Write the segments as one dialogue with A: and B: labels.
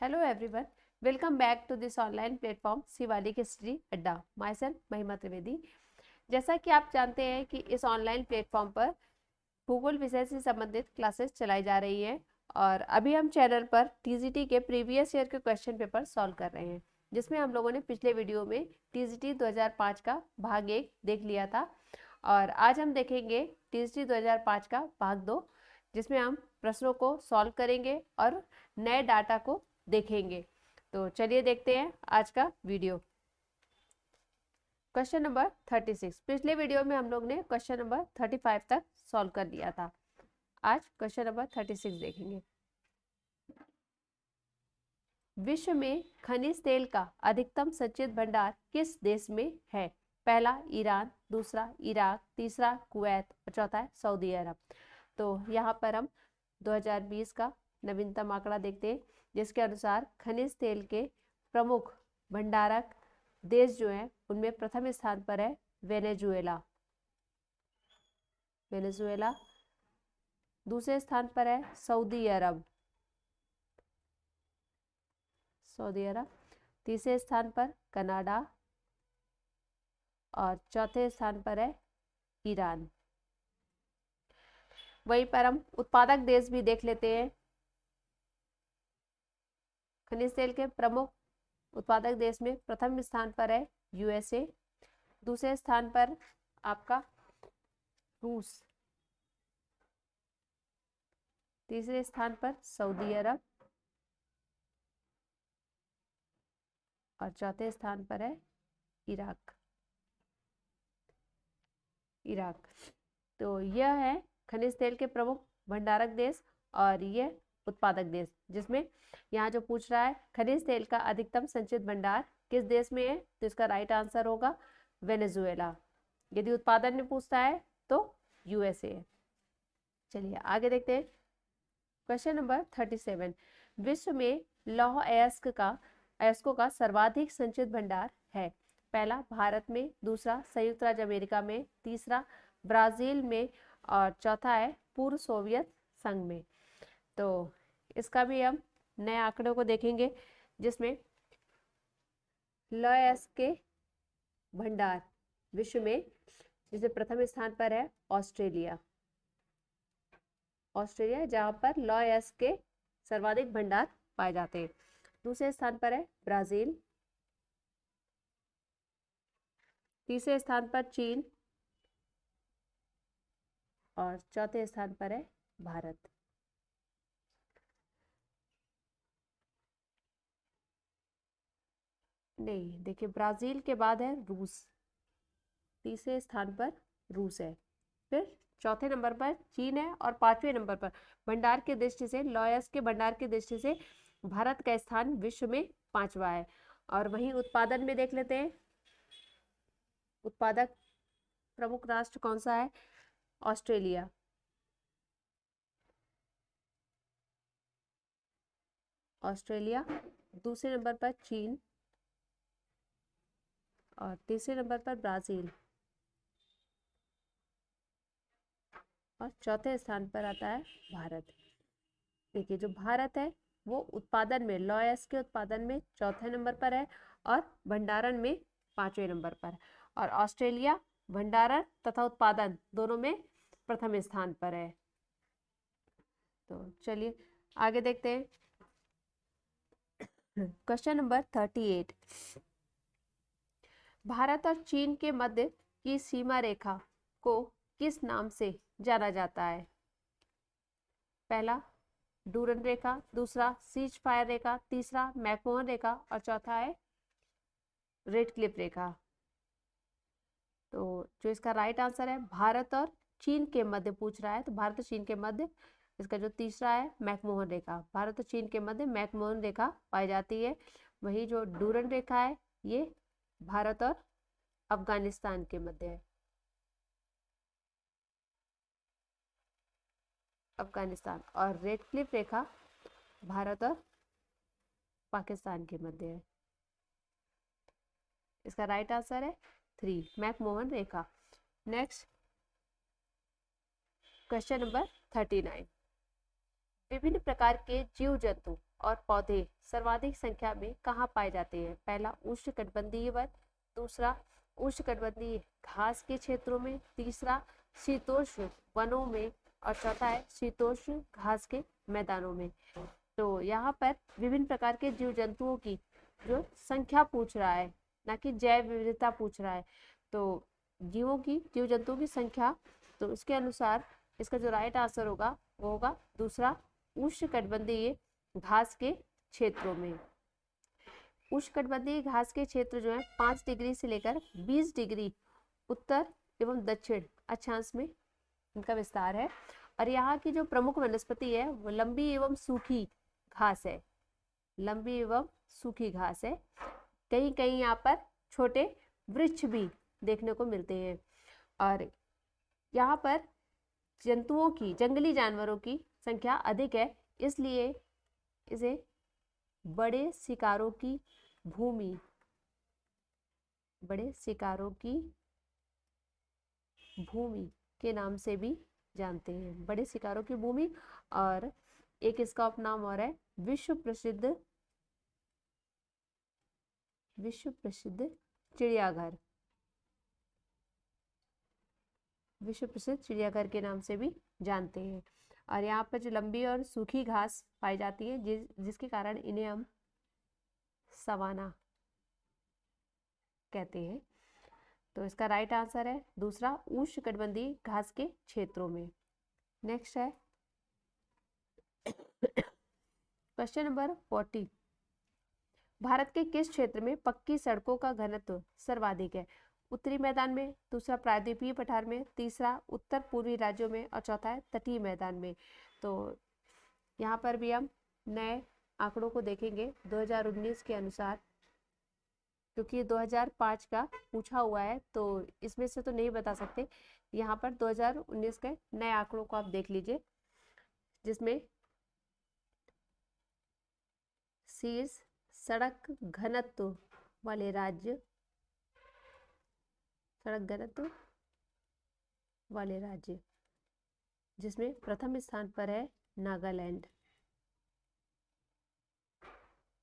A: Hello everyone, welcome back to this online platform Shivalik history Adda. My self महिमा त्रिवेदी। जैसा कि आप जानते हैं कि इस ऑनलाइन प्लेटफॉर्म पर भूगोल विषय से संबंधित क्लासेस चलाई जा रही हैं और अभी हम चैनल पर टीजीटी के प्रीवियस ईयर के क्वेश्चन पेपर सॉल्व कर रहे हैं, जिसमें हम लोगों ने पिछले वीडियो में टीजीटी 2005 का भाग 1 देख लिया था और आज हम देखेंगे टीजीटी 2005 का भाग 2, जिसमें हम प्रश्नों को सॉल्व करेंगे और नए डाटा को देखेंगे। तो चलिए देखते हैं आज का वीडियो। Question number 36। पिछले वीडियो में हम लोग ने क्वेश्चन नंबर 35 तक सॉल्व कर लिया था। आज क्वेश्चन नंबर 36 देखेंगे। विश्व में खनिज तेल का अधिकतम संचित भंडार किस देश में है? पहला ईरान, दूसरा इराक, तीसरा कुवैत और चौथा है सऊदी अरब। तो यहाँ पर हम 2020 का नवीनतम आंकड़ा देखते हैं, जिसके अनुसार खनिज तेल के प्रमुख भंडारक देश जो हैं उनमें प्रथम स्थान पर है वेनेजुएला। दूसरे स्थान पर है सऊदी अरब। तीसरे स्थान पर कनाडा और चौथे स्थान पर है ईरान। वहीं पर हम उत्पादक देश भी देख लेते हैं। खनिज तेल के प्रमुख उत्पादक देश में प्रथम स्थान पर है यूएसए, दूसरे स्थान पर आपका रूस, तीसरे स्थान पर सऊदी अरब और चौथे स्थान पर है इराक। तो यह है खनिज तेल के प्रमुख भंडारक देश और यह उत्पादक देश, जिसमें यहाँ जो पूछ रहा है खनिज तेल का अधिकतम संचित भंडार किस देश में है, तो इसका राइट आंसर होगा वेनेजुएला। यदि उत्पादन में पूछता है तो यूएसए है। चलिए आगे देखते हैं। Question number 37। विश्व में लौह अयस्कों का सर्वाधिक संचित भंडार है? पहला भारत में, दूसरा संयुक्त राज्य अमेरिका में, तीसरा ब्राजील में और चौथा है पूर्व सोवियत संघ में। तो इसका भी हम नए आंकड़ों को देखेंगे, जिसमें लौह अयस्क के भंडार विश्व में, जिसमें प्रथम स्थान पर है ऑस्ट्रेलिया, जहां पर लौह अयस्क के सर्वाधिक भंडार पाए जाते हैं। दूसरे स्थान पर है ब्राजील, तीसरे स्थान पर चीन और चौथे स्थान पर है भारत। नहीं, देखिए ब्राजील के बाद है रूस, तीसरे स्थान पर रूस है, फिर चौथे नंबर पर चीन है और पांचवें नंबर पर भंडार की दृष्टि से, लौह अयस्क के भंडार की दृष्टि से भारत का स्थान विश्व में 5वां है। और वहीं उत्पादन में देख लेते हैं, उत्पादक प्रमुख राष्ट्र कौन सा है? ऑस्ट्रेलिया। दूसरे नंबर पर चीन और तीसरे नंबर पर ब्राजील और चौथे स्थान पर आता है भारत। देखिए जो भारत है वो उत्पादन में, लौह अयस्क के उत्पादन में चौथे नंबर पर है और भंडारण में 5वें नंबर पर है, और ऑस्ट्रेलिया भंडारण तथा उत्पादन दोनों में प्रथम स्थान पर है। तो चलिए आगे देखते हैं। Question number 38। भारत और चीन के मध्य की सीमा रेखा को किस नाम से जाना जाता है? पहला डूरन रेखा, दूसरा सीज फायर रेखा, तीसरा मैकमोहन रेखा और चौथा है रेडक्लिफ रेखा। तो जो इसका राइट आंसर है, भारत और चीन के मध्य पूछ रहा है, तो भारत और चीन के मध्य इसका जो तीसरा है मैकमोहन रेखा। भारत और चीन के मध्य मैकमोहन रेखा पाई जाती है। वही जो डूरन रेखा है ये भारत और अफगानिस्तान के मध्य है। और रेडक्लिफ रेखा भारत और पाकिस्तान के मध्य है। इसका राइट आंसर है 3, मैकमोहन रेखा। Next question number 39। विभिन्न प्रकार के जीव जंतु और पौधे सर्वाधिक संख्या में कहाँ पाए जाते हैं? पहला उष्णकटिबंधीय वन, दूसरा उष्णकटिबंधीय घास के क्षेत्रों में, तीसरा शीतोष्ण वनों में और चौथा है शीतोष्ण घास के मैदानों में। तो यहाँ पर विभिन्न प्रकार के जीव जंतुओं की जो संख्या पूछ रहा है, ना कि जैव विविधता पूछ रहा है। तो जीव जंतुओं की संख्या, तो उसके अनुसार इसका जो राइट आंसर होगा वो होगा दूसरा उष्णकटिबंधीय घास के क्षेत्रों में। उष्णकटिबंधीय घास के क्षेत्र जो है 5 डिग्री से लेकर 20 डिग्री उत्तर एवं दक्षिण अक्षांश में इनका विस्तार है। और यहाँ की जो प्रमुख वनस्पति है वो लंबी एवं सूखी घास है, लंबी एवं सूखी घास है। कहीं कहीं यहाँ पर छोटे वृक्ष भी देखने को मिलते हैं। और यहाँ पर जंतुओं की, जंगली जानवरों की संख्या अधिक है, इसलिए इसे बड़े शिकारों की भूमि, बड़े शिकारों की भूमि के नाम से भी जानते हैं, बड़े शिकारों की भूमि। और एक इसका उपनाम और है विश्व प्रसिद्ध चिड़ियाघर, विश्व प्रसिद्ध चिड़ियाघर के नाम से भी जानते हैं। और यहाँ पर जो लंबी और सूखी घास पाई जाती है जिसके कारण इन्हें हम सवाना कहते हैं। तो इसका राइट आंसर है दूसरा उष्णकटिबंधीय घास के क्षेत्रों में। नेक्स्ट है क्वेश्चन नंबर 40। भारत के किस क्षेत्र में पक्की सड़कों का घनत्व सर्वाधिक है? उत्तरी मैदान में, दूसरा प्रायद्वीपीय पठार में, तीसरा उत्तर पूर्वी राज्यों में और चौथा है तटीय मैदान में। तो यहाँ पर भी हम नए आंकड़ों को देखेंगे 2019 के अनुसार, क्योंकि 2005 का पूछा हुआ है तो इसमें से तो नहीं बता सकते। यहाँ पर 2019 के नए आंकड़ों को आप देख लीजिए, जिसमें शीर्ष सड़क घनत्व वाले राज्य, सड़क घनत्व वाले राज्य, जिसमें प्रथम स्थान पर है नागालैंड,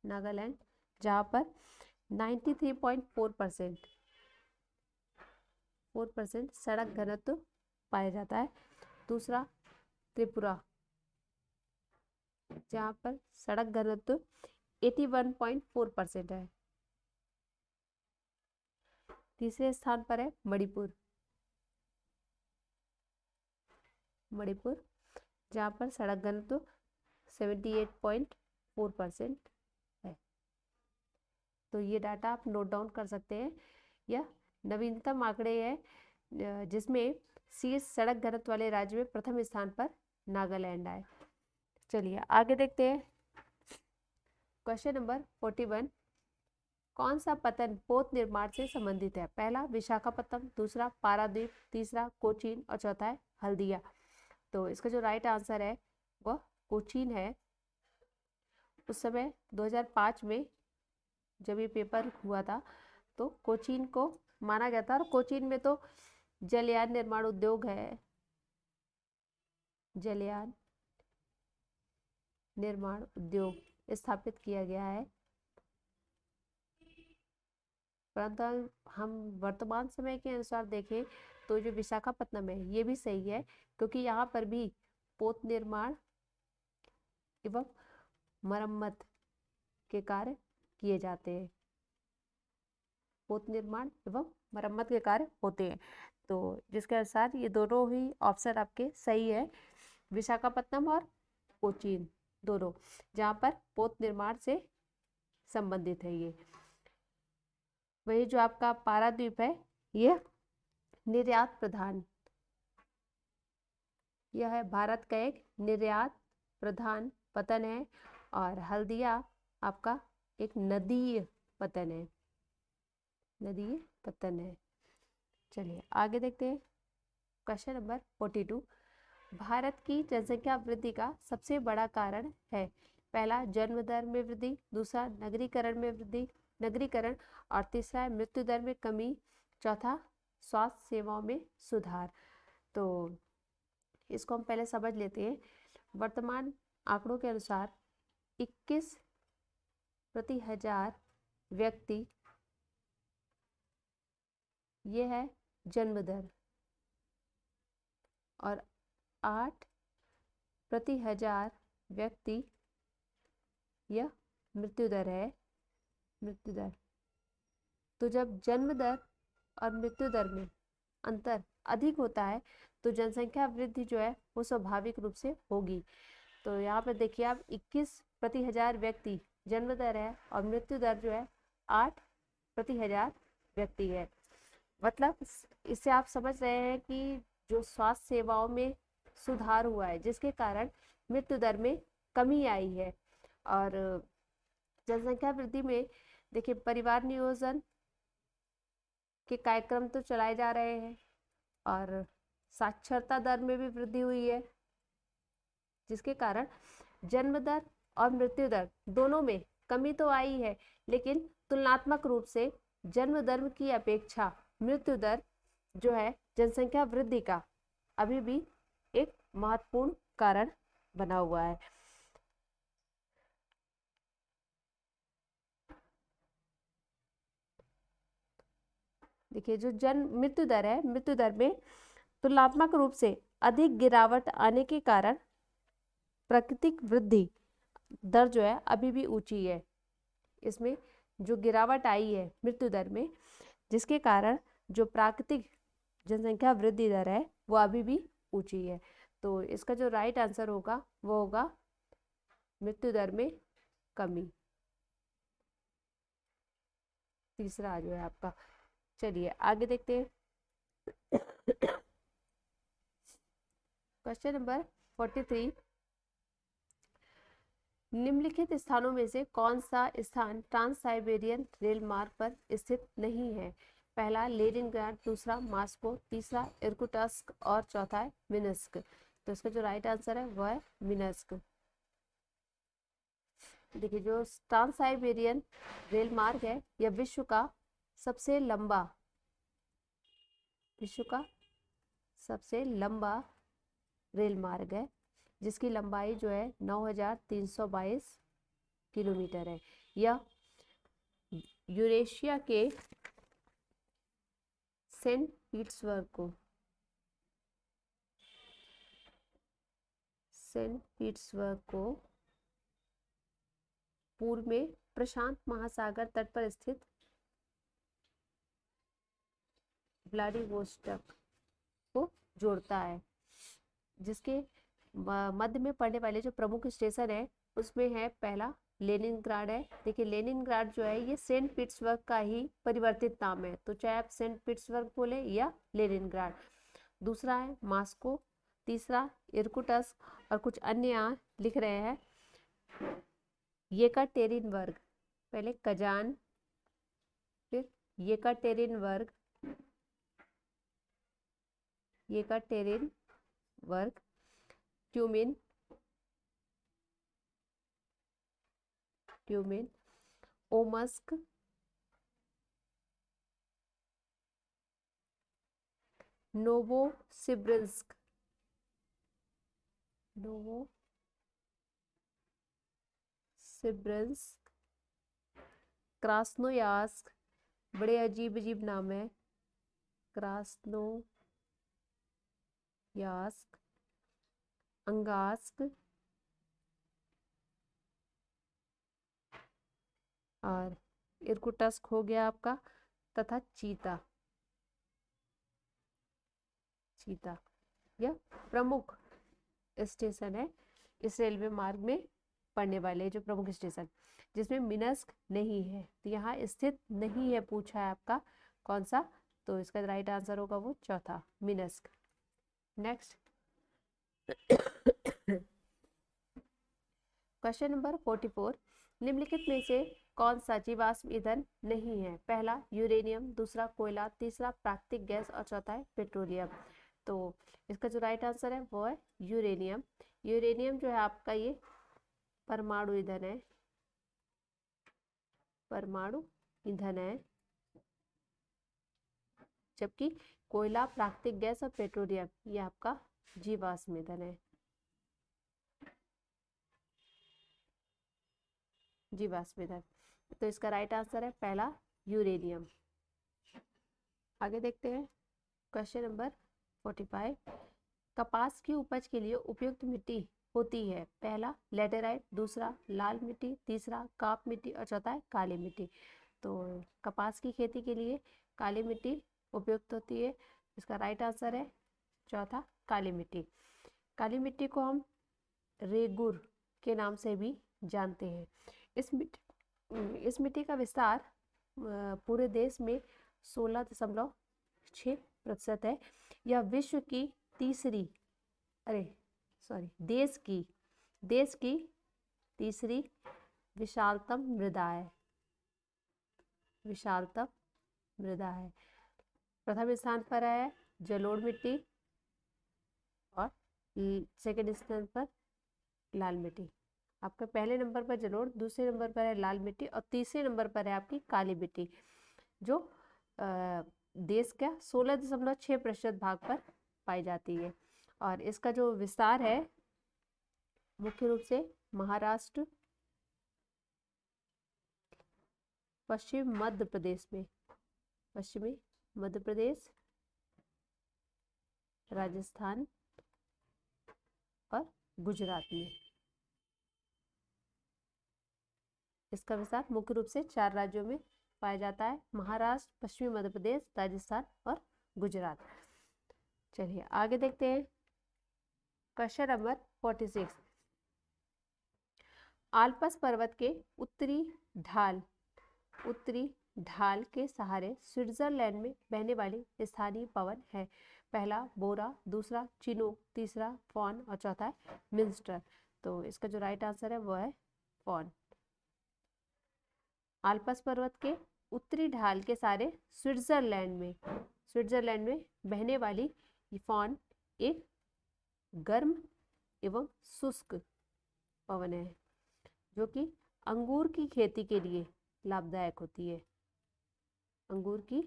A: नागालैंड जहाँ पर 93.4% सड़क घनत्व पाया जाता है। दूसरा त्रिपुरा जहाँ पर सड़क घनत्व 81.4% है। तीसरे स्थान पर है मणिपुर, मणिपुर जहाँ पर सड़क घनत्व 78.4% है। तो ये डाटा आप नोट डाउन कर सकते हैं। यह नवीनतम आंकड़े हैं जिसमें शीर्ष सड़क घनत्व वाले राज्य में प्रथम स्थान पर नागालैंड आए। चलिए आगे देखते हैं क्वेश्चन नंबर 41। कौन सा पत्तन पोत निर्माण से संबंधित है? पहला विशाखापत्तनम, दूसरा पारादीप, तीसरा कोचीन और चौथा है हल्दिया। तो इसका जो राइट आंसर है वह कोचीन है। उस समय 2005 में जब ये पेपर हुआ था तो कोचीन को माना गया था। और कोचीन में तो जलयान निर्माण उद्योग है, जलयान निर्माण उद्योग स्थापित किया गया है। परंतु हम वर्तमान समय के अनुसार देखें तो जो विशाखापत्तनम है ये भी सही है, क्योंकि यहाँ पर भी पोत निर्माण एवं मरम्मत के कार्य किए जाते हैं, पोत निर्माण एवं मरम्मत के कार्य होते हैं। तो जिसके अनुसार ये दोनों ही ऑप्शन आपके सही है, विशाखापत्तनम और कोचीन दोनों, जहाँ पर पोत निर्माण से संबंधित है ये। वही जो आपका पाराद्वीप है ये निर्यात प्रधान, यह है भारत का एक निर्यात प्रधान पतन है। और हल्दिया आपका एक नदीय पतन है, नदीय पतन है। चलिए आगे देखते हैं क्वेश्चन नंबर 42। भारत की जनसंख्या वृद्धि का सबसे बड़ा कारण है? पहला जन्म दर में वृद्धि, दूसरा नगरीकरण में वृद्धि, नगरीकरण, और तीसरा है मृत्यु दर में कमी, चौथा स्वास्थ्य सेवाओं में सुधार। तो इसको हम पहले समझ लेते हैं। वर्तमान आंकड़ों के अनुसार 21 प्रति हजार व्यक्ति, ये है जन्म दर, और 8 प्रति हजार व्यक्ति यह मृत्यु दर है, मृत्यु दर। तो जब जन्म दर और मृत्यु दर में अंतर अधिक होता है तो जनसंख्या वृद्धि जो है वो स्वाभाविक रूप से होगी। तो यहाँ पर देखिए आप 21 प्रति हजार व्यक्ति जन्म दर है और मृत्यु दर जो है 8 प्रति हजार व्यक्ति है। मतलब इससे आप समझ रहे हैं कि जो स्वास्थ्य सेवाओं में सुधार हुआ है जिसके कारण मृत्यु दर में कमी आई है। और जनसंख्या वृद्धि में देखिए परिवार नियोजन के कार्यक्रम तो चलाए जा रहे हैं और साक्षरता दर में भी वृद्धि हुई है, जिसके कारण जन्म दर और मृत्यु दर दोनों में कमी तो आई है, लेकिन तुलनात्मक रूप से जन्म दर की अपेक्षा मृत्यु दर जो है जनसंख्या वृद्धि का अभी भी एक महत्वपूर्ण कारण बना हुआ है। देखिए जो मृत्यु दर है, मृत्यु दर में तुलनात्मक रूप से अधिक गिरावट आने के कारण प्राकृतिक वृद्धि दर जो है अभी भी ऊंची है। इसमें जो गिरावट आई है मृत्यु दर में, जिसके कारण जो प्राकृतिक जनसंख्या वृद्धि दर है वो अभी भी ऊंची है। तो इसका जो राइट आंसर होगा वो होगा मृत्यु दर में कमी। तीसरा जो है आपका। चलिए आगे देखते हैं। क्वेश्चन नंबर 43, निम्नलिखित स्थानों में से कौन सा स्थान ट्रांस साइबेरियन रेल मार्ग पर स्थित नहीं है? पहला लेनिनग्राड, दूसरा मॉस्को, तीसरा इर्कुटस्क और चौथा है मिन्स्क। तो इसका जो राइट आंसर है वो है मिन्स्क। देखिए जो ट्रांस साइबेरियन रेल मार्ग है यह विश्व का सबसे लंबा रेल मार्ग है, जिसकी लंबाई जो है 9322 किलोमीटर है। यह यूरेशिया के सेंट पीटर्सबर्ग को पूर्व में प्रशांत महासागर तट पर स्थित व्लादिवोस्टोक को जोड़ता है। जिसके मध्य में पड़ने वाले जो प्रमुख स्टेशन है उसमें है पहला लेनिनग्राड है। देखिए लेनिनग्राड जो है ये सेंट पीटर्सबर्ग का ही परिवर्तित नाम है, तो चाहे आप सेंट पीटर्सबर्ग बोले या लेनिनग्राड। दूसरा है मॉस्को, तीसरा इर्कुटस्क और कुछ अन्य यहाँ लिख रहे हैं येकाटेरिनबर्ग, पहले कजान फिर येकाटेरिनबर्ग, ट्यूमिन, ओमस्क, नोवोसिबिर्स्क, क्रास्नोयार्स्क, बड़े अजीब अजीब नाम है, क्रास्नोयार्स्क, अंगास्क और इर्कुटस्क हो गया आपका, तथा चीता। यह प्रमुख स्टेशन है इस रेलवे मार्ग में पड़ने वाले जो प्रमुख स्टेशन, जिसमें मिन्स्क नहीं है। तो यहाँ स्थित नहीं है पूछा है आपका कौन सा, तो इसका राइट आंसर होगा वो चौथा मिन्स्क। नेक्स्ट क्वेश्चन नंबर 44, निम्नलिखित में से कौन सा जीवाश्म ईंधन नहीं है? पहला यूरेनियम, दूसरा कोयला, तीसरा प्राकृतिक गैस और चौथा है पेट्रोलियम। तो इसका जो राइट आंसर है वो है यूरेनियम। यूरेनियम जो है आपका ये परमाणु ईंधन है, जबकि कोयला, प्राकृतिक गैस और पेट्रोलियम ये आपका जीवाश्म ईंधन है। जीवाश्म ईंधन। तो इसका राइट आंसर है पहला यूरेनियम। आगे देखते हैं क्वेश्चन नंबर 45। कपास की उपज के लिए उपयुक्त मिट्टी होती है? पहला लेटेराइट, दूसरा लाल मिट्टी, तीसरा काप मिट्टी और चौथा है काली मिट्टी। तो कपास की खेती के लिए काली मिट्टी उपयुक्त होती है। इसका राइट आंसर है चौथा काली मिट्टी। काली मिट्टी को हम रेगुर के नाम से भी जानते हैं। इस मिट्टी का विस्तार पूरे देश में 16.6% है। यह विश्व की तीसरी देश की तीसरी विशालतम मृदा है। प्रथम स्थान पर है जलोढ़ मिट्टी और सेकंड स्थान पर लाल मिट्टी। आपका पहले नंबर पर जलोढ़, दूसरे नंबर पर है लाल मिट्टी और तीसरे नंबर पर है आपकी काली मिट्टी, जो देश का 16.6% भाग पर पाई जाती है। और इसका जो विस्तार है मुख्य रूप से महाराष्ट्र, पश्चिमी मध्य प्रदेश, राजस्थान और गुजरात में। इसका विस्तार मुख्य रूप से 4 राज्यों में पाया जाता है, महाराष्ट्र, पश्चिमी मध्य प्रदेश, राजस्थान और गुजरात। चलिए आगे देखते हैं क्वेश्चन नंबर 46। आल्प्स पर्वत के उत्तरी ढाल के सहारे स्विट्जरलैंड में बहने वाली स्थानीय पवन है? पहला बोरा, दूसरा चिनूक, तीसरा फॉन और चौथा है मिंस्टर। तो इसका जो राइट आंसर है वो है फॉन। आल्प्स पर्वत के उत्तरी ढाल के सहारे स्विट्जरलैंड में बहने वाली फॉन एक गर्म एवं शुष्क पवन है, जो कि अंगूर की खेती के लिए लाभदायक होती है। अंगूर की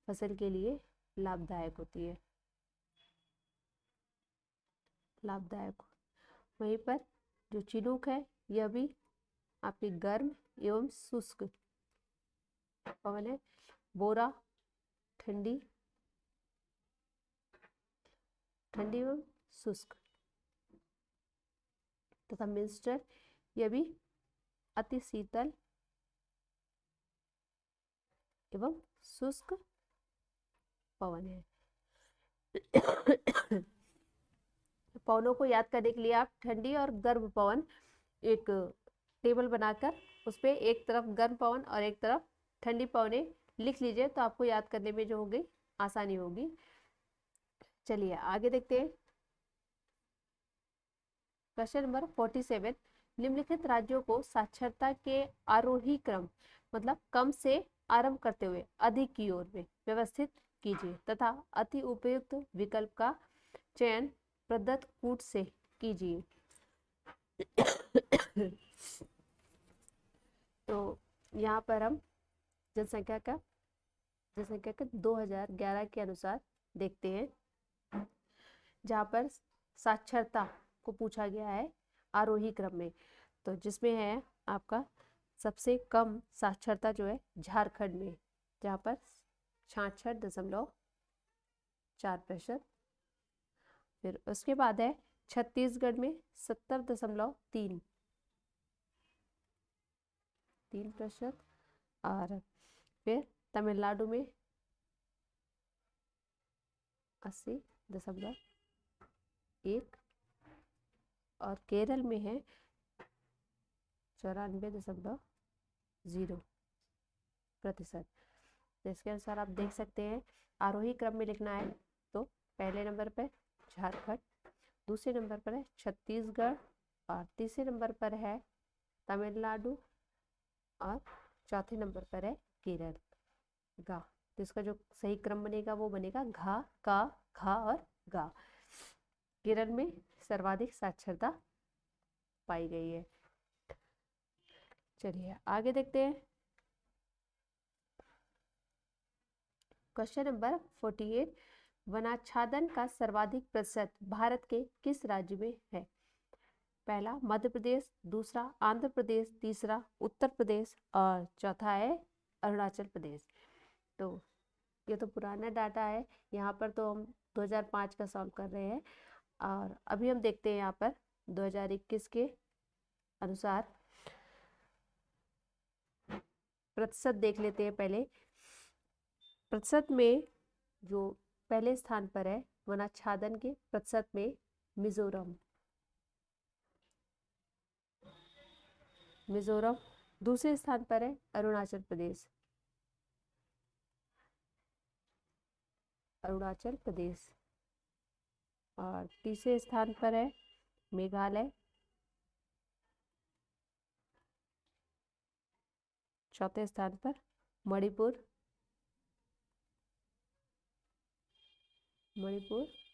A: फसल के लिए लाभदायक होती है। वहीं पर जो चिनूक है यह भी आपकी गर्म एवं शुष्क पवन है। बोरा ठंडी एवं शुष्क तथा मिंस्टर यह भी अति शीतल एवं शुष्क पवन है। पवनों को याद करने के लिए आप ठंडी और गर्म पवन एक टेबल बनाकर उस पर एक तरफ गर्म पवन और एक तरफ ठंडी पवनें लिख लीजिए, तो आपको याद करने में जो होगी आसानी होगी। चलिए आगे देखते हैं क्वेश्चन नंबर 47। निम्नलिखित राज्यों को साक्षरता के आरोही क्रम मतलब कम से आरंभ करते हुए अधिक की ओर में व्यवस्थित कीजिए तथा अति उपयुक्त विकल्प का चयन प्रदत्त कूट से कीजिए। तो यहाँ पर हम जनसंख्या का 2011 के अनुसार देखते हैं, जहाँ पर साक्षरता को पूछा गया है आरोही क्रम में। तो जिसमें है आपका सबसे कम साक्षरता जो है झारखंड में, जहाँ पर 66.4%। फिर उसके बाद है छत्तीसगढ़ में 70.3%। और फिर तमिलनाडु में 80.1 और केरल में है 94.0%। तो इसके अनुसार आप देख सकते हैं आरोही क्रम में लिखना है तो पहले नंबर पर झारखंड, दूसरे नंबर पर है छत्तीसगढ़ और तीसरे नंबर पर है तमिलनाडु और चौथे नंबर पर है केरल गा। तो इसका जो सही क्रम बनेगा वो बनेगा घा, का, खा और गा। केरल में सर्वाधिक साक्षरता पाई गई है। चलिए आगे देखते हैं क्वेश्चन नंबर 48। वनाच्छादन का सर्वाधिक प्रतिशत भारत के किस राज्य में है? पहला मध्य प्रदेश, दूसरा आंध्र प्रदेश, तीसरा उत्तर प्रदेश और चौथा है अरुणाचल प्रदेश। तो ये तो पुराना डाटा है, यहाँ पर तो हम 2005 का सॉल्व कर रहे हैं। और अभी हम देखते हैं यहाँ पर 2021 के अनुसार प्रतिशत देख लेते हैं। पहले प्रतिशत में जो पहले स्थान पर है वनाच्छादन के प्रतिशत में मिजोरम, दूसरे स्थान पर है अरुणाचल प्रदेश, और तीसरे स्थान पर है मेघालय, चौथे स्थान पर मणिपुर,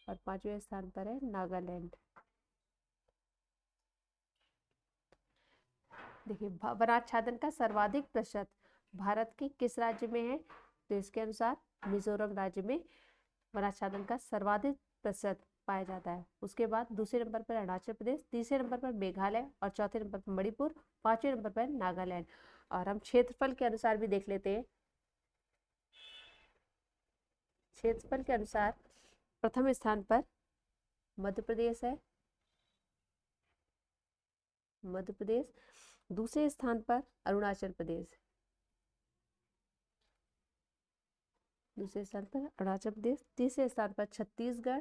A: और पांचवें स्थान पर है नागालैंड। देखिए वनाच्छादन का सर्वाधिक प्रतिशत भारत के किस राज्य में है? तो इसके अनुसार मिजोरम राज्य में वनाच्छादन का सर्वाधिक प्रतिशत पाया जाता है। उसके बाद दूसरे नंबर पर अरुणाचल प्रदेश, तीसरे नंबर पर मेघालय और चौथे नंबर पर मणिपुर, पांचवें नंबर पर नागालैंड। और हम क्षेत्रफल के अनुसार भी देख लेते हैं। क्षेत्रफल के अनुसार प्रथम स्थान पर मध्य प्रदेश है, दूसरे स्थान पर अरुणाचल प्रदेश, तीसरे स्थान पर छत्तीसगढ़,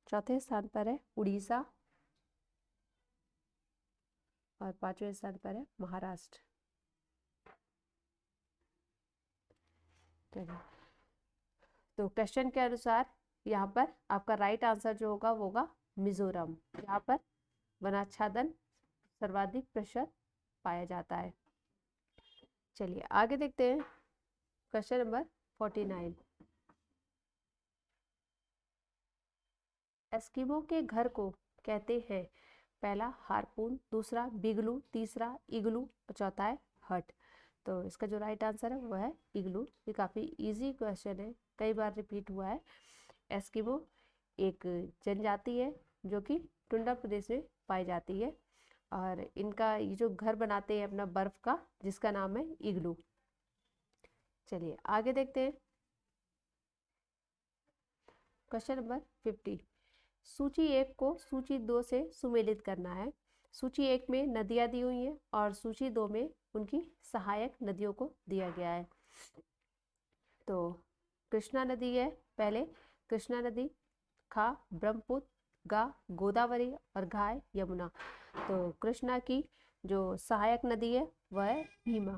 A: चौथे स्थान पर है उड़ीसा और पांचवें स्थान पर है महाराष्ट्र। तो क्वेश्चन के अनुसार यहाँ पर आपका राइट आंसर जो होगा वो होगा मिजोरम। यहाँ पर वनाच्छादन सर्वाधिक प्रतिशत पाया जाता है। चलिए आगे देखते हैं क्वेश्चन नंबर 49। एस्किमो के घर को कहते हैं? पहला हारपून, दूसरा बिगलू, तीसरा इग्लू और चौथा है हट। तो इसका जो राइट आंसर है वो है इग्लू। ये काफ़ी इजी क्वेश्चन है, कई बार रिपीट हुआ है। एस्किमो एक जनजाति है जो कि टुंड्रा प्रदेश में पाई जाती है और इनका ये जो घर बनाते हैं अपना बर्फ का, जिसका नाम है इग्लू। चलिए आगे देखते हैं क्वेश्चन नंबर 50। सूची 1 को सूची 2 से सुमेलित करना है। सूची 1 में नदियां दी हुई हैं और सूची 2 में उनकी सहायक नदियों को दिया गया है। तो कृष्णा नदी है पहले, कृष्णा नदी, खा ब्रह्मपुत्र, गा गोदावरी और घाय यमुना। तो कृष्णा की जो सहायक नदी है वह है भीमा,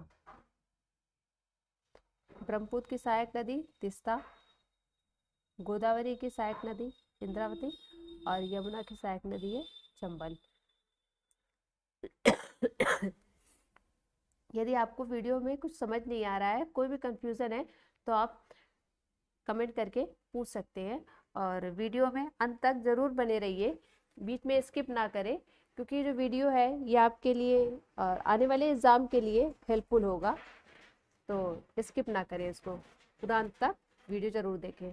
A: ब्रह्मपुत्र की सहायक नदी तिस्ता, गोदावरी की सहायक नदी इंद्रावती और यमुना की सहायक नदी है चंबल। यदि आपको वीडियो में कुछ समझ नहीं आ रहा है, कोई भी कंफ्यूजन है, तो आप कमेंट करके पूछ सकते हैं और वीडियो में अंत तक ज़रूर बने रहिए, बीच में स्किप ना करें, क्योंकि जो वीडियो है ये आपके लिए और आने वाले एग्ज़ाम के लिए हेल्पफुल होगा। तो स्किप ना करें, इसको पूरा अंत तक वीडियो ज़रूर देखें।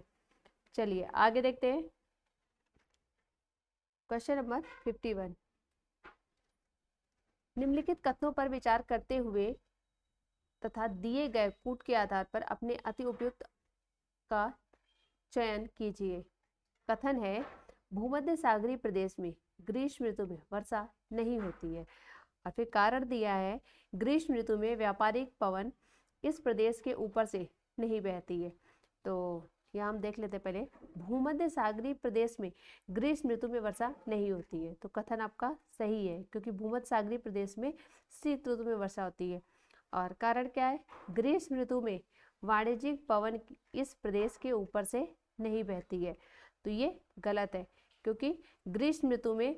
A: चलिए आगे देखते हैं क्वेश्चन नंबर 51। निम्नलिखित कथनों पर विचार करते हुए तथा दिए गए कूट के आधार पर अपने अति उपयुक्त का चयन कीजिए। कथन है भूमध्य सागरीय प्रदेश में ग्रीष्म ऋतु में वर्षा नहीं होती है, और फिर कारण दिया है ग्रीष्म ऋतु में व्यापारिक पवन इस प्रदेश के ऊपर से नहीं बहती है। तो यहाँ हम देख लेते हैं पहले, भूमध्य सागरीय प्रदेश में ग्रीष्म ऋतु में वर्षा नहीं होती है। तो कथन आपका सही है, क्योंकि भूमध्य सागरीय प्रदेश में शीत ऋतु में वर्षा होती है। और कारण क्या है? ग्रीष्म ऋतु में वाणिज्यिक पवन इस प्रदेश के ऊपर से नहीं बहती है। तो ये गलत है, क्योंकि ग्रीष्म ऋतु में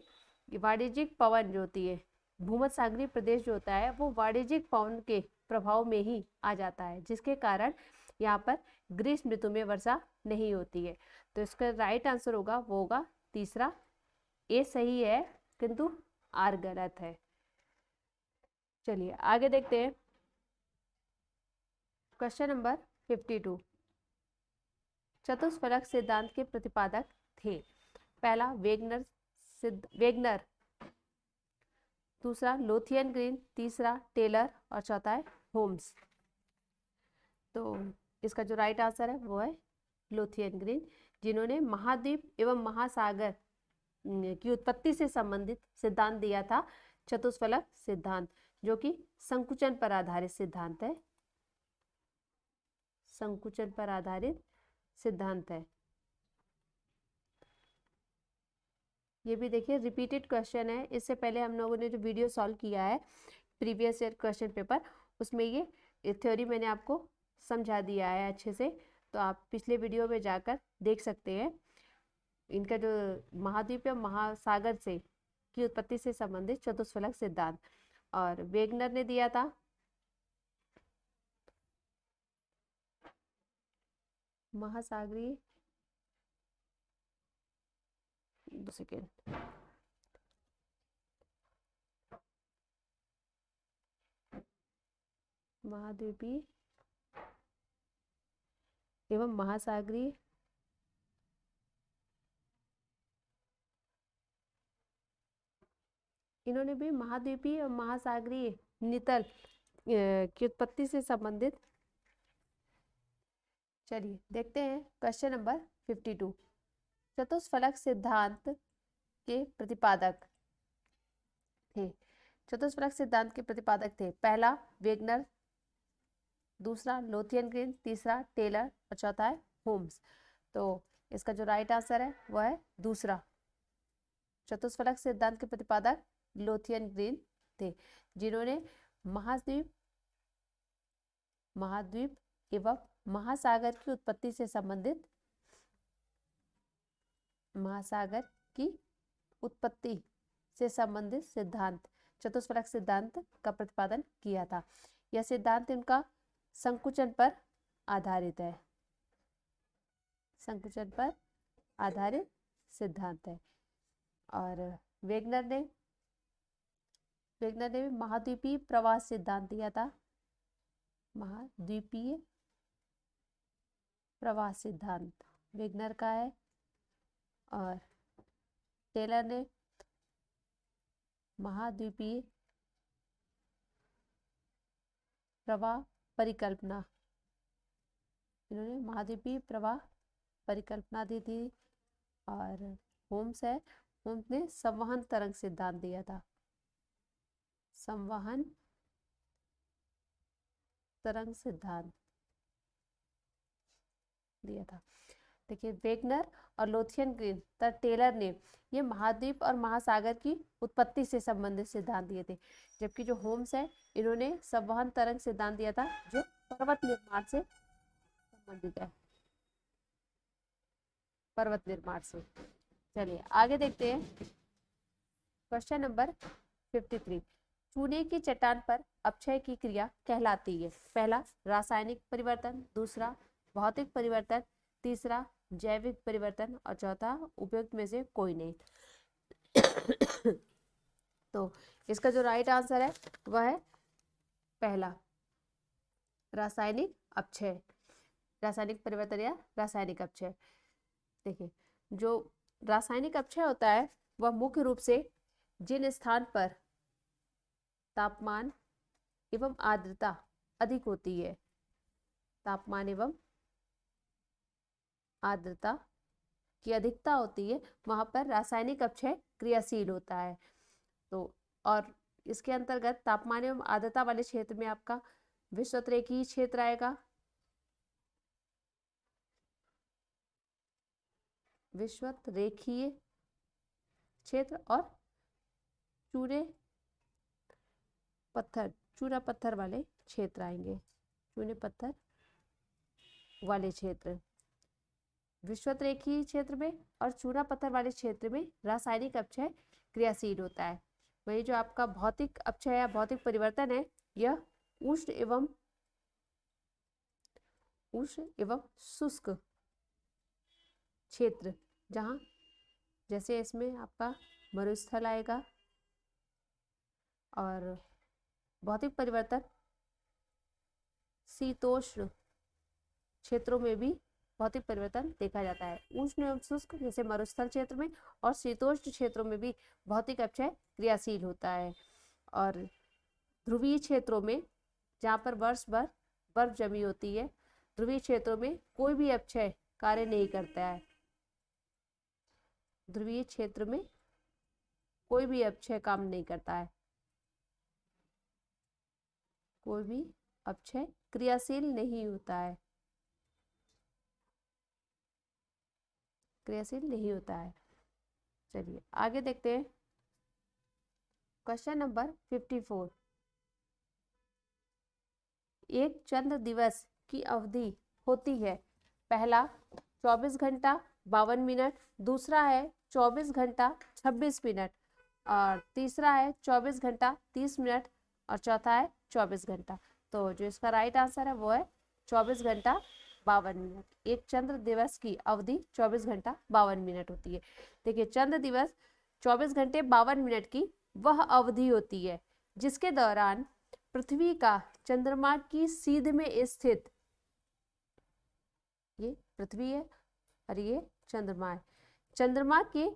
A: वाणिज्यिक पवन जो होती है, भूमध्य सागरीय प्रदेश जो होता है वो वाणिज्यिक पवन के प्रभाव में ही आ जाता है, जिसके कारण यहाँ पर ग्रीष्म ऋतु में वर्षा नहीं होती है। तो इसका राइट आंसर होगा वो होगा तीसरा, ए सही है किंतु आर गलत है। चलिए आगे देखते हैं क्वेश्चन नंबर 52। चतुष्फलक सिद्धांत के प्रतिपादक थे। पहला वेगनर, दूसरा लोथियन ग्रीन, तीसरा टेलर और चौथा है होम्स। तो इसका जो राइट आंसर है वो है लोथियन ग्रीन, जिन्होंने महाद्वीप एवं महासागर की उत्पत्ति से संबंधित सिद्धांत दिया था, चतुष्फलक सिद्धांत, जो कि संकुचन पर आधारित सिद्धांत है। संकुचन पर आधारित सिद्धांत है। ये भी देखिए रिपीटेड क्वेश्चन है, इससे पहले हम लोगों ने जो वीडियो सॉल्व किया है प्रीवियस ईयर क्वेश्चन पेपर, उसमें ये थ्योरी मैंने आपको समझा दिया है अच्छे से, तो आप पिछले वीडियो में जाकर देख सकते हैं। इनका जो महाद्वीप या महासागर से की उत्पत्ति से संबंधित चतुष्फलक सिद्धांत, और वेगनर ने दिया था महासागरीय, 2 सेकेंड, महाद्वीपीय एवं महासागरीय इन्होंने भी महाद्वीपीय और महासागरीय नितल की उत्पत्ति से संबंधित। चलिए देखते हैं क्वेश्चन नंबर 52। चतुष्फलक सिद्धांत के प्रतिपादक थे। चतुष्फलक सिद्धांत के प्रतिपादक थे, पहला वेगनर, दूसरा लोथियन ग्रीन, तीसरा टेलर और चौथा है होम्स। तो इसका जो राइट आंसर है वह है दूसरा। चतुष्फलक सिद्धांत के प्रतिपादक लोथियन ग्रीन थे, जिन्होंने महाद्वीप एवं महासागर की उत्पत्ति से संबंधित सिद्धांत, चतुष्फलक सिद्धांत का प्रतिपादन किया था। यह सिद्धांत इनका संकुचन पर आधारित है, संकुचन पर आधारित सिद्धांत है। और वेगनर ने महाद्वीपीय प्रवाह सिद्धांत दिया था, महाद्वीपीय प्रवाह सिद्धांत वेगनर का है। और टेलर ने महाद्वीपीय प्रवाह परिकल्पना, इन्होंने महाद्वीपीय प्रवाह परिकल्पना दी थी। और होम्स ने संवहन तरंग सिद्धांत दिया था, संवहन तरंग सिद्धांत दिया था। देखिए वेगनर और लोथियन ग्रीन तथा टेलर ने ये महाद्वीप और महासागर की उत्पत्ति से संबंधित सिद्धांत दिए थे, जबकि जो होम्स है इन्होंने संवहन तरंग सिद्धांत दिया था, जो पर्वत निर्माण से संबंधित है, पर्वत निर्माण से। चलिए आगे देखते हैं क्वेश्चन नंबर 53। चूने की चट्टान पर अपक्षय की क्रिया कहलाती है, पहला रासायनिक परिवर्तन, दूसरा भौतिक परिवर्तन, तीसरा जैविक परिवर्तन और चौथा उपयुक्त में से कोई नहीं। तो इसका जो राइट आंसर है वह है पहला, रासायनिक अपक्षय, रासायनिक परिवर्तन या रासायनिक अपक्षय। देखिए जो रासायनिक अपक्षय होता है वह मुख्य रूप से जिन स्थान पर तापमान एवं आर्द्रता अधिक होती है, तापमान एवं आर्द्रता की अधिकता होती है, वहां पर रासायनिक अपक्षय क्रियाशील होता है। तो और इसके अंतर्गत तापमान एवं आर्द्रता वाले क्षेत्र में आपका विषुवत-रेखीय क्षेत्र आएगा, विषुवत-रेखीय क्षेत्र, और चूना पत्थर वाले क्षेत्र आएंगे, चूने पत्थर वाले क्षेत्र। विषुवत-रेखीय क्षेत्र में और चूना पत्थर वाले क्षेत्र में रासायनिक अपक्षय क्रियाशील होता है। वही जो आपका भौतिक अपक्षय या भौतिक परिवर्तन है, यह उष्ण एवं शुष्क क्षेत्र, जहां जैसे इसमें आपका मरुस्थल आएगा, और भौतिक परिवर्तन शीतोष्ण क्षेत्रों में भी भौतिक परिवर्तन देखा जाता है। उष्ण एवं शुष्क जैसे मरुस्थल क्षेत्र में और शीतोष्ण क्षेत्रों में भी भौतिक अपक्षय क्रियाशील होता है। और ध्रुवीय क्षेत्रों में जहाँ पर वर्ष भर बर्फ जमी होती है, ध्रुवीय क्षेत्रों में कोई भी अपक्षय कार्य नहीं करता है। ध्रुवीय क्षेत्र में कोई भी अपक्षय काम नहीं करता है, कोई भी अपक्षय क्रियाशील नहीं होता है, क्रियाशील नहीं होता है। चलिए आगे देखते हैं क्वेश्चन नंबर 54। एक चंद्र दिवस की अवधि होती है, पहला 24 घंटा 52 मिनट, दूसरा है 24 घंटा 26 मिनट, और तीसरा है 24 घंटा 30 मिनट, और चौथा है 24 घंटा। तो जो इसका राइट आंसर है वो है 24 घंटा 52 मिनट। एक चंद्र दिवस की अवधि 24 घंटा 52 मिनट होती है। देखिए चंद्र दिवस 24 घंटे 52 मिनट की वह अवधि होती है जिसके दौरान पृथ्वी का चंद्रमा की सीध में स्थित, ये पृथ्वी है और ये चंद्रमा है, चंद्रमा के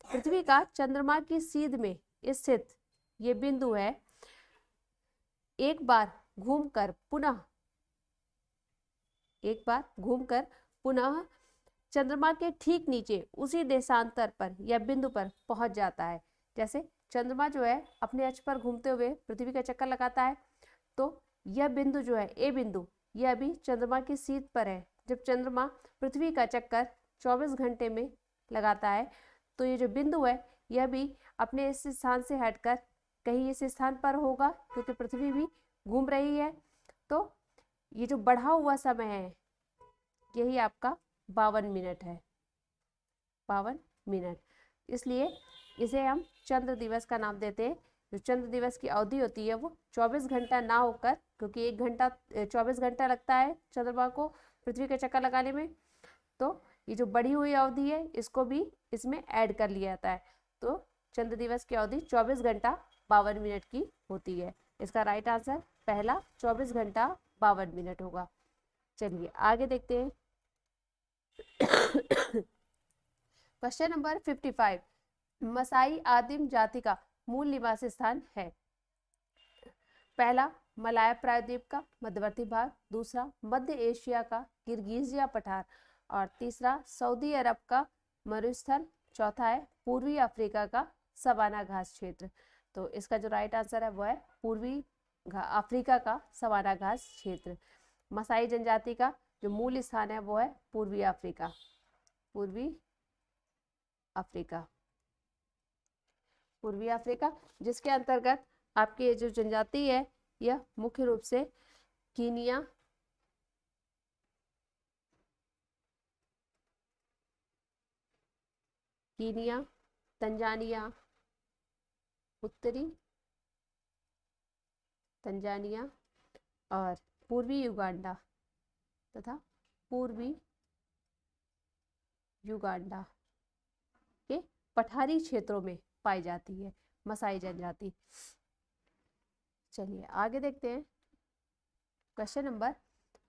A: पृथ्वी का चंद्रमा की सीध में स्थित ये बिंदु है, एक बार घूमकर पुनः चंद्रमा के ठीक नीचे उसी देशांतर पर या बिंदु पर पहुंच जाता है। जैसे चंद्रमा जो है अपने अक्ष पर घूमते हुए पृथ्वी का चक्कर लगाता है, तो यह बिंदु जो है ए बिंदु, यह अभी चंद्रमा की सीध पर है। जब चंद्रमा पृथ्वी का चक्कर 24 घंटे में लगाता है तो ये जो बिंदु है यह भी अपने इस स्थान से हटकर कहीं इस स्थान पर होगा, क्योंकि पृथ्वी भी घूम रही है। तो ये जो बढ़ा हुआ समय है यही आपका 52 मिनट है, 52 मिनट। इसलिए इसे हम चंद्र दिवस का नाम देते हैं। जो चंद्र दिवस की अवधि होती है वो 24 घंटा ना होकर, क्योंकि 24 घंटा लगता है चंद्रमा को पृथ्वी का चक्कर लगाने में, तो ये जो बढ़ी हुई अवधि है इसको भी इसमें ऐड कर लिया जाता है। तो चंद्र दिवस की अवधि 24 घंटा 52 मिनट की होती है। इसका राइट आंसर पहला 24 घंटा 52 मिनट होगा। चलिए आगे देखते हैं क्वेश्चन नंबर 55। मसाई आदिम जाति का मूल निवास स्थान है, पहला मलाया प्रायद्वीप का मध्यवर्ती भाग, दूसरा मध्य एशिया का किर्गिजिया पठार, और तीसरा सऊदी अरब का मरुस्थल, चौथा है पूर्वी अफ्रीका का सवाना घास क्षेत्र। तो इसका जो राइट आंसर है वो है पूर्वी अफ्रीका का सवाना घास क्षेत्र। मसाई जनजाति का जो मूल स्थान है वो है पूर्वी अफ्रीका, पूर्वी अफ्रीका, पूर्वी अफ्रीका, जिसके अंतर्गत आपकी ये जो जनजाति है यह मुख्य रूप से कीनिया, तंजानिया, उत्तरी तंजानिया और पूर्वी युगांडा तथा पूर्वी युगांडा के पठारी क्षेत्रों में पाई जाती है मसाई जनजाति। चलिए आगे देखते हैं क्वेश्चन नंबर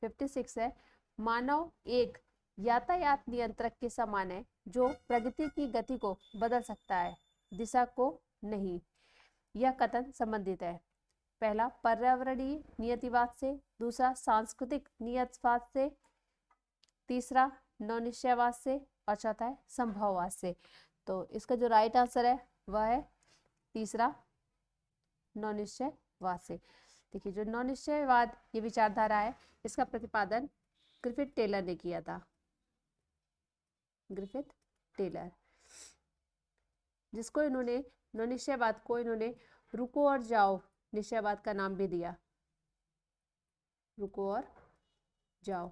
A: 56 है, मानव एक यातायात नियंत्रक के समान है जो प्रगति की गति को बदल सकता है, दिशा को नहीं। यह कथन संबंधित है, पहला पर्यावरणीय नियतिवाद से, दूसरा सांस्कृतिक नियतिवाद से, तीसरा नवनिश्चयवाद से, और चौथा है संभववाद से। तो इसका जो राइट आंसर है वह है तीसरा नवनिश्चयवाद से। देखिए जो नवनिश्चयवाद ये विचारधारा है इसका प्रतिपादन ग्रिफिथ टेलर ने किया था, ग्रिफिथ टेलर, जिसको इन्होंने नवनिश्चयवाद को इन्होंने रुको और जाओ निश्चयवाद का नाम भी दिया, रुको और जाओ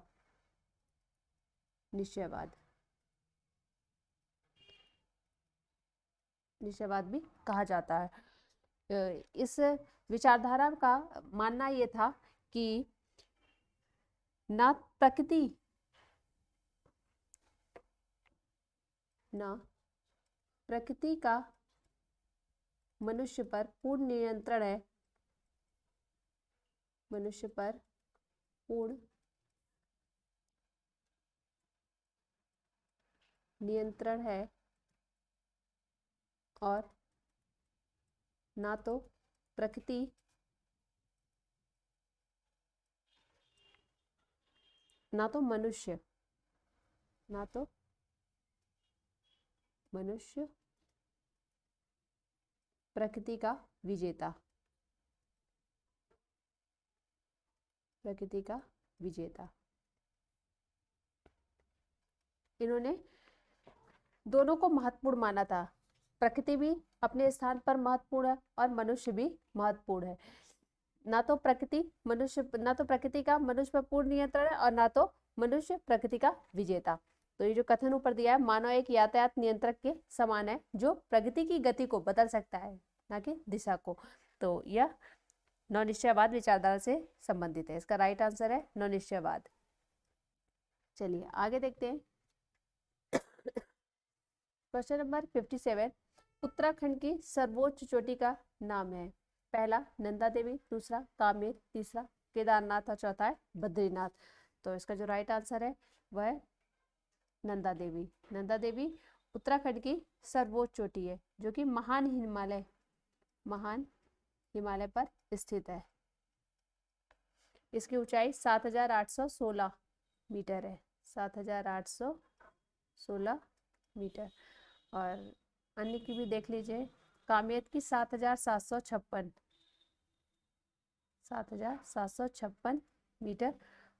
A: निश्चयवाद, निश्चयवाद भी कहा जाता है। इस विचारधारा का मानना ये था कि ना प्रकृति का मनुष्य पर पूर्ण नियंत्रण है, मनुष्य पर पूर्ण नियंत्रण है और ना तो प्रकृति ना तो मनुष्य प्रकृति का विजेता इन्होंने दोनों को महत्वपूर्ण माना था। प्रकृति भी अपने स्थान पर महत्वपूर्ण है और मनुष्य भी महत्वपूर्ण है। ना तो प्रकृति का मनुष्य पर पूर्ण नियंत्रण है और ना तो मनुष्य प्रकृति का विजेता। तो ये जो कथन ऊपर दिया है, मानव एक यातायात नियंत्रक के समान है जो प्रकृति की गति को बदल सकता है, ना कि दिशा को। तो यह नवनिश्चयवाद विचारधारा से संबंधित है। इसका राइट आंसर है नवनिश्चयवाद। चलिए आगे देखते हैं। क्वेश्चन नंबर 57, उत्तराखंड की सर्वोच्च चोटी का नाम है। पहला नंदा देवी, दूसरा कामेर, तीसरा केदारनाथ और चौथा है बद्रीनाथ। तो इसका जो राइट आंसर है वह है नंदा देवी उत्तराखंड की सर्वोच्च चोटी है जो कि महान हिमालय पर स्थित है। इसकी ऊंचाई 7,816 मीटर है, 7,816 मीटर। और अन्य की भी देख लीजिए, कामेर की 7,756 मीटर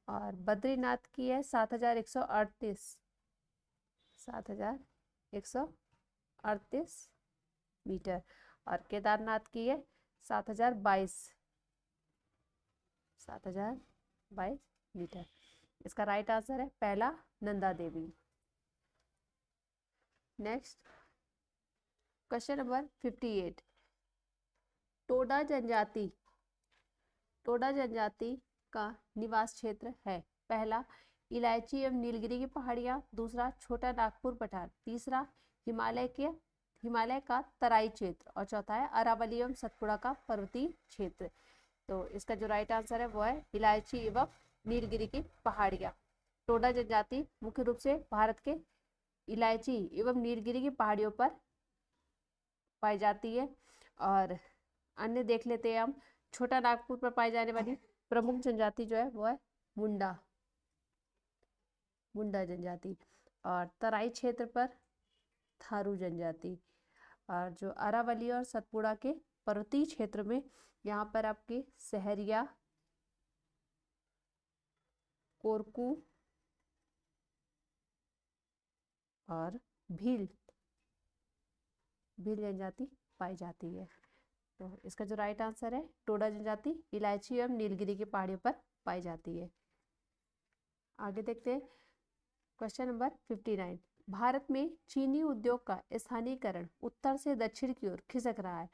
A: और बद्रीनाथ की है 7,138 मीटर और केदारनाथ की है 7,022 मीटर। इसका राइट आंसर है पहला Nanda Devi. Next question number 58, Toda जनजाति का निवास क्षेत्र है। पहला इलायची एवं नीलगिरी की पहाड़ियां, दूसरा छोटा नागपुर पठार, तीसरा हिमालय का तराई क्षेत्र और चौथा है अरावली एवं सतपुड़ा का पर्वतीय क्षेत्र। तो इसका जो राइट आंसर है वो है इलायची एवं नीलगिरी की पहाड़ियां। टोडा जनजाति मुख्य रूप से भारत के इलायची एवं नीलगिरी की पहाड़ियों पर पाई जाती है। और अन्य देख लेते हैं हम। छोटा नागपुर पर पाई जाने वाली प्रमुख जनजाति जो है वो है मुंडा जनजाति और तराई क्षेत्र पर थारू जनजाति। और जो अरावली और सतपुड़ा के पर्वतीय क्षेत्र में यहाँ पर आपके सहरिया, कोरकू और भील जनजाति पाई जाती है। तो इसका जो राइट आंसर है टोडा जनजाति इलायची एवं नीलगिरी की पहाड़ियों पर पाई जाती है। आगे देखते हैं क्वेश्चन नंबर 59, भारत में चीनी उद्योग का स्थानीयकरण उत्तर से दक्षिण की ओर खिसक रहा है।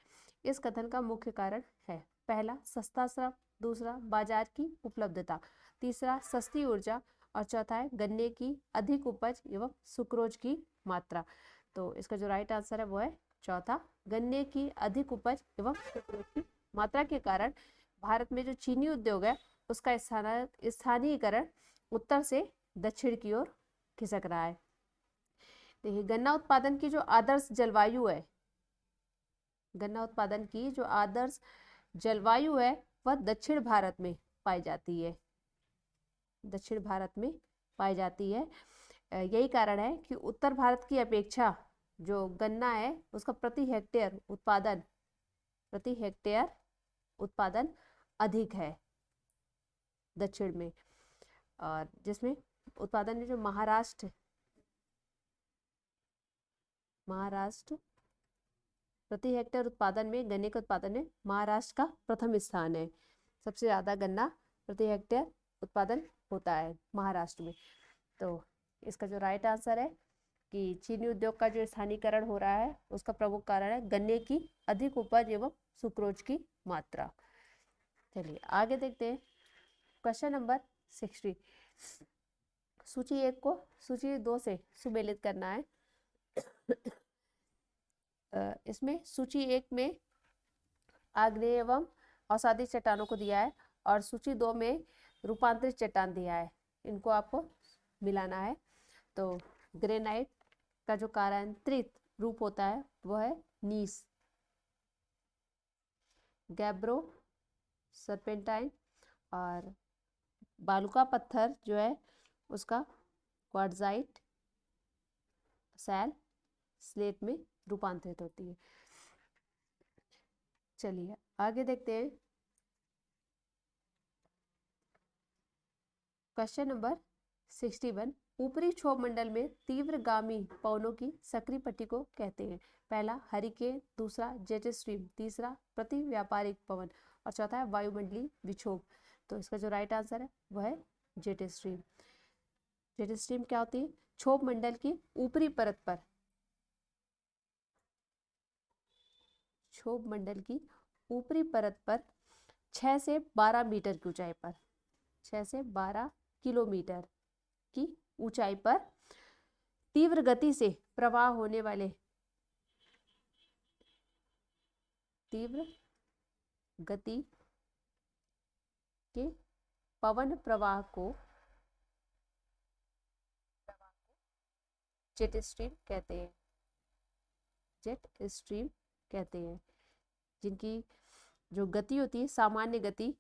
A: इस कथन का मुख्य कारण है। पहला सस्ता श्रम, दूसरा बाजार की उपलब्धता, तीसरा सस्ती ऊर्जा और चौथा है गन्ने की अधिक उपज एवं सुक्रोज की मात्रा। तो इसका जो राइट आंसर है वो है चौथा, गन्ने की अधिक उपज एवं सुक्रोज की मात्रा के कारण भारत में जो चीनी उद्योग है उसका स्थानीयकरण उत्तर से दक्षिण की ओर खिसक रहा है। देखिए गन्ना उत्पादन की जो आदर्श जलवायु है वह दक्षिण भारत में पाई जाती है। यही कारण है कि उत्तर भारत की अपेक्षा जो गन्ना है उसका प्रति हेक्टेयर उत्पादन अधिक है दक्षिण में। और जिसमें उत्पादन में जो महाराष्ट्र प्रति हेक्टेयर उत्पादन में गन्ने के उत्पादन में महाराष्ट्र का प्रथम स्थान है। सबसे ज्यादा गन्ना प्रति हेक्टेयर उत्पादन होता है महाराष्ट्र में। तो इसका जो राइट आंसर है कि चीनी उद्योग का जो स्थानीयकरण हो रहा है उसका प्रमुख कारण है गन्ने की अधिक उपज एवं सुक्रोज की मात्रा। चलिए आगे देखते हैं क्वेश्चन नंबर 60, सूची 1 को सूची 2 से सुमेलित करना है। इसमें सूची 1 में आग्नेय एवं अवसादी चट्टानों को दिया है और सूची 2 में रूपांतरित चट्टान दिया है। इनको आपको मिलाना है। तो ग्रेनाइट, का जो कारांतरित रूप होता है वह है नीस। गैब्रो सर्पेंटाइन, और बालू का पत्थर जो है उसका क्वार्ट्जाइट सैल स्लेट में रूपांतरित होती है। चलिए आगे देखते हैं। क्वेश्चन नंबर 61, ऊपरी क्षोभ मंडल में तीव्रगामी पवनों की सक्रिय पट्टी को कहते हैं। पहला हरिकेन, दूसरा जेट स्ट्रीम, तीसरा प्रति व्यापारिक पवन और चौथा है वायुमंडलीय विक्षोभ। तो इसका जो राइट आंसर है वह है जेट स्ट्रीम। जेट स्ट्रीम क्या होती है? क्षोभ मंडल की ऊपरी परत पर, क्षोभ मंडल की ऊपरी परत पर 6 से 12 मीटर की ऊंचाई पर, 6 से 12 किलोमीटर की ऊंचाई पर तीव्र गति से प्रवाह होने वाले, तीव्र गति के पवन प्रवाह को जेट स्ट्रीम कहते हैं। जेट स्ट्रीम कहते हैं, जिनकी जो गति होती है सामान्य गति,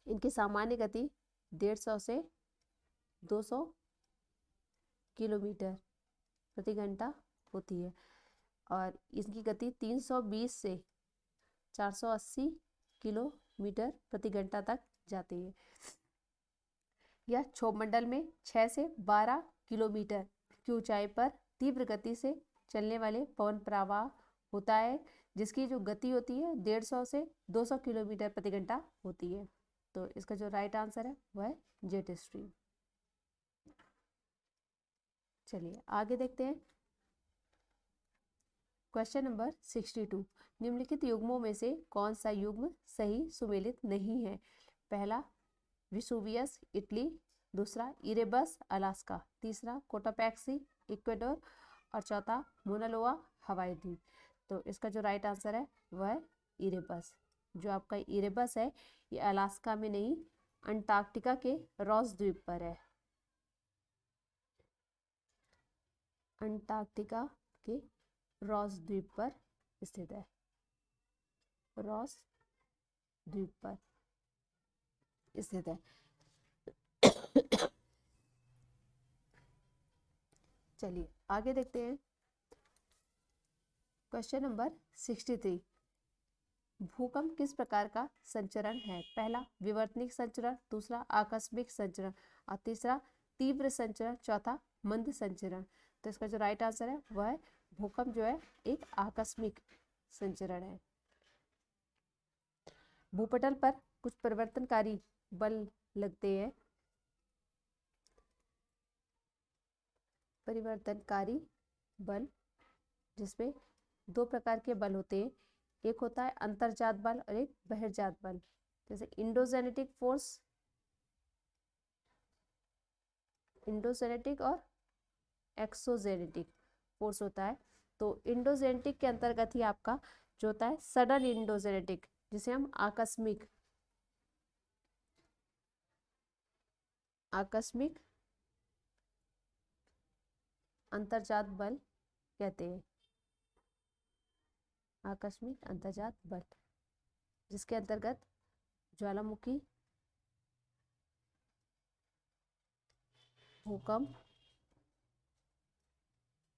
A: इनकी सामान्य गति 150 से 200 किलोमीटर प्रति घंटा होती है और इसकी गति 320 से 480 किलोमीटर प्रति घंटा तक जाती है। यह क्षोभ मंडल में 6 से 12 किलोमीटर की ऊंचाई पर तीव्र गति से चलने वाले पवन प्रवाह होता है, जिसकी जो गति होती है 150 से 200 किलोमीटर प्रति घंटा होती है। तो इसका जो राइट आंसर है वह है जेट स्ट्रीम। चलिए आगे देखते हैं। क्वेश्चन नंबर 62, निम्नलिखित युग्मों में से कौन सा युग्म सही सुमेलित नहीं है? पहला विसुवियस इटली, दूसरा इरेबस अलास्का, तीसरा कोटापैक्सी इक्वेडोर और चौथा मोनालोआ हवाई द्वीप। तो इसका जो राइट आंसर है वह है इरेबस। जो आपका इरेबस है ये अलास्का में नहीं, अंटार्कटिका के रॉस द्वीप पर है। अंटार्कटिका के रॉस द्वीप पर स्थित है, रॉस द्वीप पर स्थित है। चलिए आगे देखते हैं। क्वेश्चन नंबर 63, भूकंप किस प्रकार का संचरण है? पहला विवर्तनिक संचरण, दूसरा आकस्मिक संचरण और तीसरा तीव्र संचरण, चौथा मंद संचरण। तो इसका जो राइट आंसर है वह है भूकंप जो है एक आकस्मिक संचरण है। भूपटल पर कुछ परिवर्तनकारी बल लगते हैं, परिवर्तनकारी बल, जिसमें दो प्रकार के बल होते हैं। एक होता है अंतर्जात बल और एक बहिर्जात बल। जैसे इंडोजेनेटिक फोर्स, इंडोजेनेटिक और एक्सोजेनेटिक फोर्स होता है। तो इंडोजेनेटिक के अंतर्गत ही आपका जो होता है सडन इंडोजेनेटिक, जिसे हम आकस्मिक अंतर्जात बल कहते हैं। आकस्मिक अंतर्जात बल, जिसके अंतर्गत ज्वालामुखी, भूकंप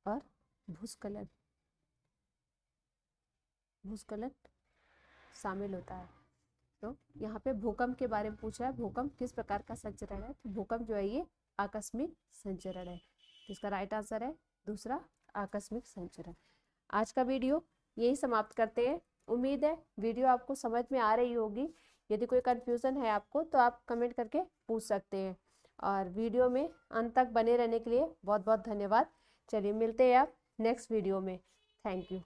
A: और भूस्खलन शामिल होता है। तो यहाँ पे भूकंप के बारे में पूछ रहा है, भूकंप किस प्रकार का संचरण है? तो भूकंप जो है ये आकस्मिक संचरण है। तो इसका राइट आंसर है दूसरा, आकस्मिक संचरण। आज का वीडियो यही समाप्त करते हैं। उम्मीद है वीडियो आपको समझ में आ रही होगी। यदि कोई कंफ्यूजन है आपको तो आप कमेंट करके पूछ सकते हैं। और वीडियो में अंत तक बने रहने के लिए बहुत बहुत धन्यवाद। चलिए मिलते हैं आप नेक्स्ट वीडियो में। Thank you.